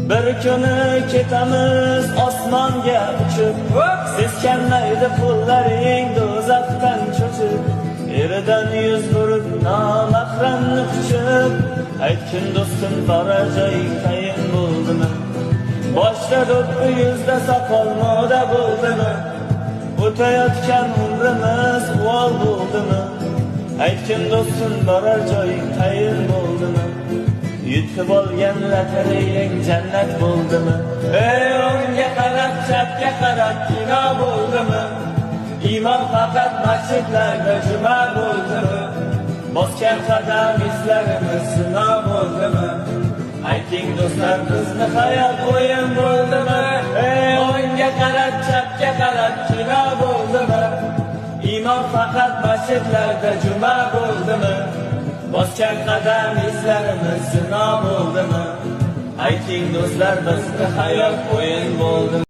Bir kuni ketamiz osmonga uchib, seskanmaydi qo'llaring do'zaxdan cho'chib, eridan yuz burib nomahramni quchib, aytgin do'stim borar joying tayin bo'ldimi? Boshda do'ppi yuzda soqol moda bo'ldimi? O'tayotgan umrimiz uvol bo'ldimi? Aytgin do'stim borar joying tayin bo'ldimi? Yutib olgan lotereyang jannat bo'ldimi? Ey o'ngga qarab, chapga qarab kino bo'ldimi? Iymon faqat masjidlarda juma bo'ldimi? Bosgan qadam izlarimiz sinov bo'ldimi? Ayting do'stlar, bizni hayot o'yin bo'ldimi? Ey o'ngga qarab, chapga qarab kino bo'ldimi? Iymon faqat masjidlarda juma bo'ldimi? Bosgan qadam izlarimiz sinov bo'ldimi? Ayting do'stlar, bizni hayot o'yin bo'ldimi?